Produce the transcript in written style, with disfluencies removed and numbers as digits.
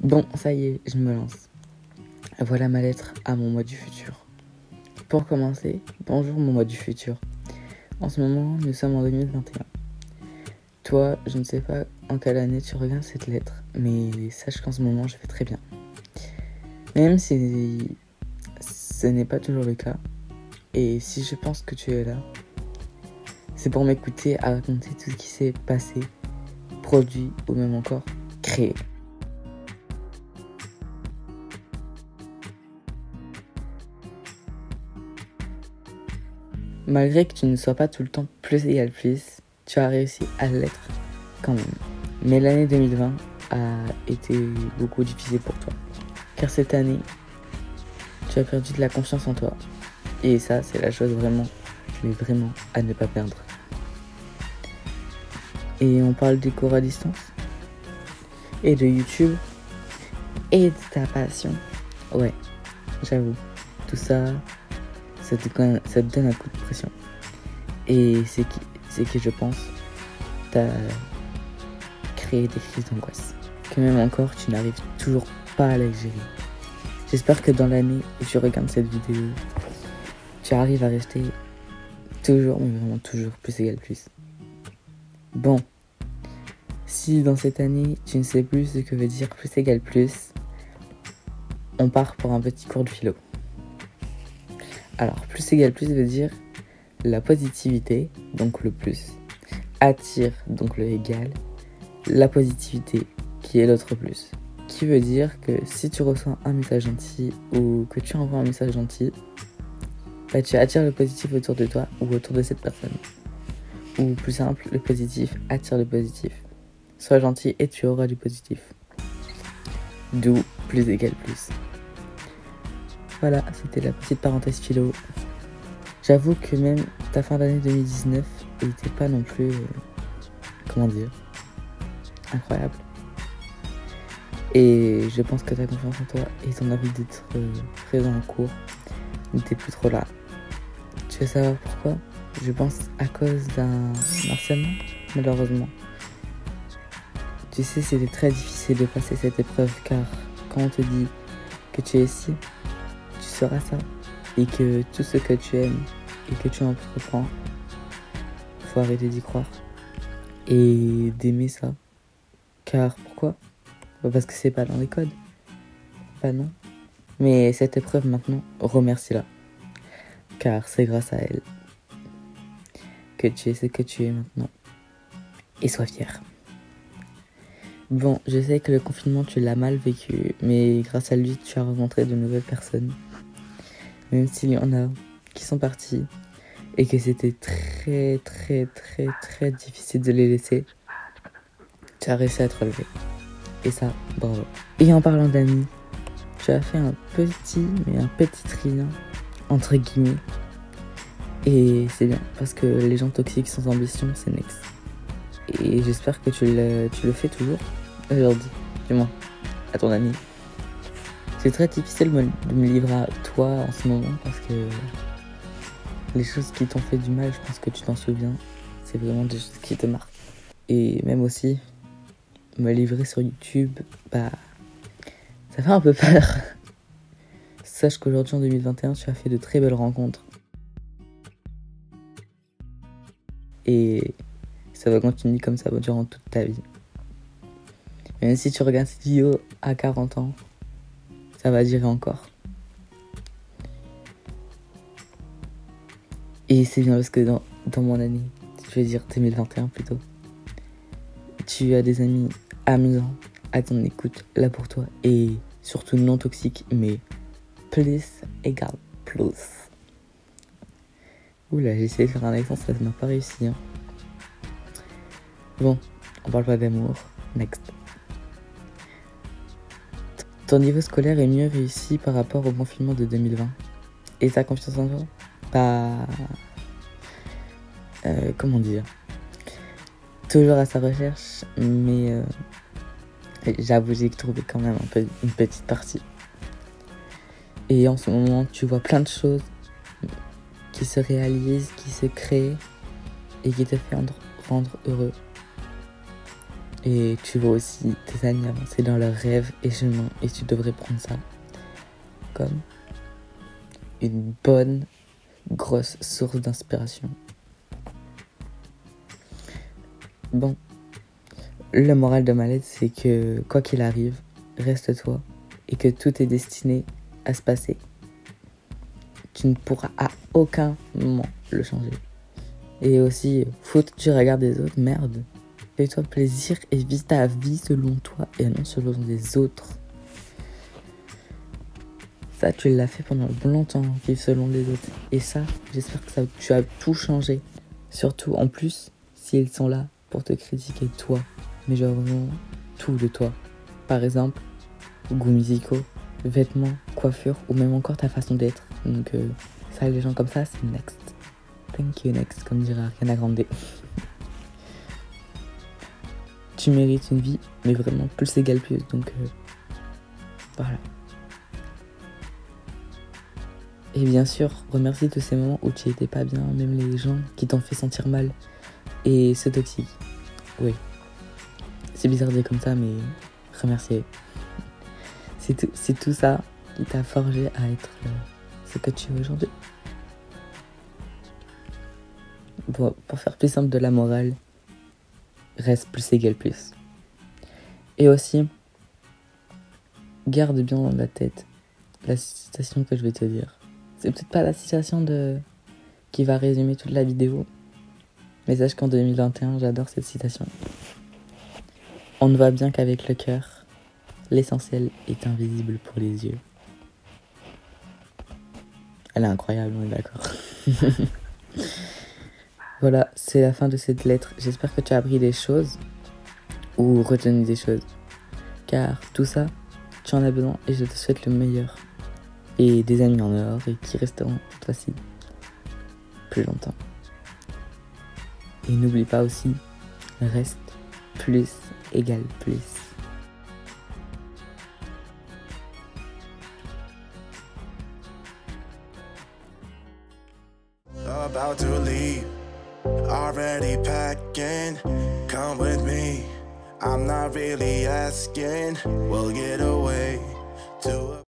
Bon, ça y est, je me lance. Voilà ma lettre à mon moi du futur. Pour commencer, bonjour mon moi du futur. En ce moment, nous sommes en 2021. Toi, je ne sais pas en quelle année tu regardes cette lettre, mais sache qu'en ce moment, je vais très bien. Même si ce n'est pas toujours le cas, et si je pense que tu es là, c'est pour m'écouter à raconter tout ce qui s'est passé, produit ou même encore créé. Malgré que tu ne sois pas tout le temps plus égal plus, tu as réussi à l'être quand même. Mais l'année 2020 a été beaucoup difficile pour toi. Car cette année, tu as perdu de la confiance en toi. Et ça, c'est la chose vraiment, mais vraiment à ne pas perdre. Et on parle des cours à distance, et de YouTube, et de ta passion. Ouais, j'avoue, tout ça, ça te donne un coup de pression. Et c'est que je pense, t'as créé des crises d'angoisse. Que même encore, tu n'arrives toujours pas à les gérer. J'espère que dans l'année où tu regardes cette vidéo, tu arrives à rester toujours, mais vraiment toujours plus égal plus. Bon, si dans cette année, tu ne sais plus ce que veut dire plus égal plus, on part pour un petit cours de philo. Alors, plus égal plus veut dire la positivité, donc le plus, attire, donc le égal, la positivité, qui est l'autre plus. Qui veut dire que si tu reçois un message gentil ou que tu envoies un message gentil, bah, tu attires le positif autour de toi ou autour de cette personne. Ou plus simple, le positif attire le positif. Sois gentil et tu auras du positif. D'où plus égal plus. Voilà, c'était la petite parenthèse philo. J'avoue que même ta fin d'année 2019 n'était pas non plus, incroyable. Et je pense que ta confiance en toi et ton envie d'être présent en cours n'était plus trop là. Tu veux savoir pourquoi ? Je pense à cause d'un harcèlement, malheureusement. Tu sais, c'était très difficile de passer cette épreuve car quand on te dit que tu es ci, tu seras ça. Et que tout ce que tu aimes et que tu entreprends, faut arrêter d'y croire. Et d'aimer ça. Car pourquoi ? Parce que c'est pas dans les codes. Bah non. Mais cette épreuve maintenant, remercie-la. Car c'est grâce à elle que tu es ce que tu es maintenant. Et sois fier. Bon, je sais que le confinement, tu l'as mal vécu, mais grâce à lui, tu as rencontré de nouvelles personnes. Même s'il y en a qui sont partis et que c'était très difficile de les laisser, tu as réussi à te relever. Et ça, bravo. Et en parlant d'amis, tu as fait un petit tri, entre guillemets. Et c'est bien, parce que les gens toxiques sans ambition, c'est next. Et j'espère que tu le fais toujours aujourd'hui, du moins, à ton ami. C'est très difficile de me livrer à toi en ce moment, parce que les choses qui t'ont fait du mal, je pense que tu t'en souviens. C'est vraiment des choses qui te marquent. Et même aussi, me livrer sur YouTube, bah, ça fait un peu peur. Sache qu'aujourd'hui, en 2021, tu as fait de très belles rencontres. Et ça va continuer comme ça durant toute ta vie. Même si tu regardes cette vidéo à 40 ans, ça va durer encore. Et c'est bien parce que dans mon année, je vais dire 2021 plutôt, tu as des amis amusants, à ton écoute, là pour toi, et surtout non toxiques, mais plus égale plus. Oula, j'ai essayé de faire un accent, ça ne m'a pas réussi. Bon, on parle pas d'amour. Next. Ton niveau scolaire est mieux réussi par rapport au confinement de 2020. Et ta confiance en toi ? Bah... comment dire ? Toujours à sa recherche, mais j'avoue, j'ai trouvé quand même une petite partie. Et en ce moment, tu vois plein de choses qui se réalisent, qui se créent et qui te font rendre heureux. Et tu vois aussi tes amis avancer dans leurs rêves et chemins. Et tu devrais prendre ça comme une bonne, grosse source d'inspiration. Bon, le moral de ma lettre, c'est que quoi qu'il arrive, reste toi et que tout est destiné à se passer. Tu ne pourras à aucun moment le changer. Et aussi, foutre du regard des autres, merde. Fais-toi plaisir et vis ta vie selon toi et non selon les autres. Ça, tu l'as fait pendant longtemps, vivre selon les autres. Et ça, j'espère que tu as tout changé. Surtout, en plus, s'ils sont là pour te critiquer toi. Mais genre vraiment tout de toi. Par exemple, goûts musicaux, vêtements, coiffure ou même encore ta façon d'être. Donc ça, les gens comme ça, c'est next. Thank you next, comme dirait Ariana Grande. Tu mérites une vie, mais vraiment plus égale plus. Donc voilà. Et bien sûr, remercie tous ces moments où tu étais pas bien, même les gens qui t'ont fait sentir mal. Et c'est toxique. Oui. C'est bizarre de dire comme ça, mais remercier. C'est tout ça qui t'a forgé à être ce que tu es aujourd'hui. Bon, pour faire plus simple de la morale, reste plus égale plus. Et aussi, garde bien dans la tête la citation que je vais te dire. C'est peut-être pas la citation qui va résumer toute la vidéo, mais sache qu'en 2021, j'adore cette citation. On ne voit bien qu'avec le cœur, l'essentiel est invisible pour les yeux. Elle est incroyable, on est d'accord. Voilà, c'est la fin de cette lettre. J'espère que tu as appris des choses ou retenu des choses. Car tout ça, tu en as besoin et je te souhaite le meilleur. Et des amis en or et qui resteront cette fois-ci plus longtemps. Et n'oublie pas aussi, reste plus égale plus. About to leave, already packing, come with me, I'm not really asking, we'll get away to